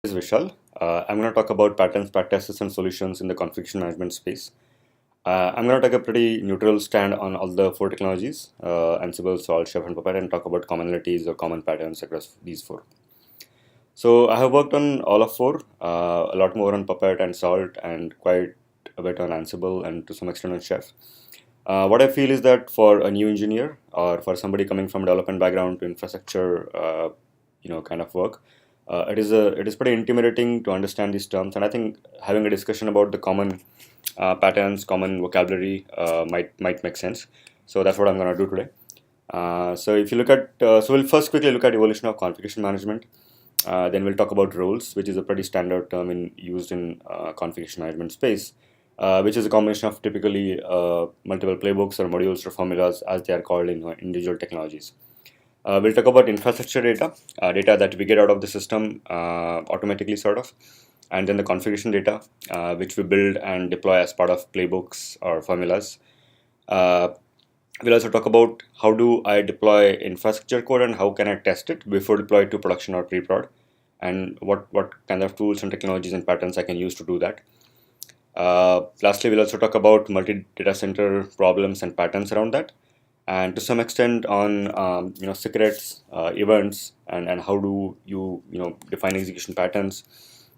This is Vishal. I'm going to talk about patterns, practices, and solutions in the configuration management space. I'm going to take a pretty neutral stand on all the four technologies, Ansible, Salt, Chef, and Puppet, and talk about commonalities or common patterns across these four. So I have worked on all of four, a lot more on Puppet and Salt, and quite a bit on Ansible, and to some extent on Chef. What I feel is that for a new engineer or for somebody coming from a development background to infrastructure, kind of work, it is pretty intimidating to understand these terms. And I think having a discussion about the common patterns, common vocabulary might make sense. So that's what I'm going to do today. So if you look at, so we'll first quickly look at evolution of configuration management. Then we'll talk about roles, which is a pretty standard term used in configuration management space, which is a combination of typically multiple playbooks or modules or formulas, as they are called in individual technologies. We'll talk about infrastructure data, data that we get out of the system automatically, sort of, and then the configuration data, which we build and deploy as part of playbooks or formulas. Uh, we'll also talk about how do I deploy infrastructure code and how can I test it before deploy it to production or pre-prod, and what kind of tools and technologies and patterns I can use to do that. Lastly, we'll also talk about multi-data center problems and patterns around that, and to some extent on secrets, events, and how do you define execution patterns,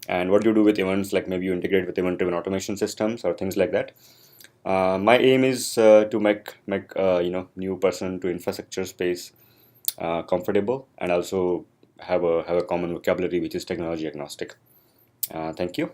and what do you do with events, like maybe you integrate with event-driven automation systems or things like that. My aim is to make new person to infrastructure space comfortable, and also have a common vocabulary which is technology agnostic. Thank you.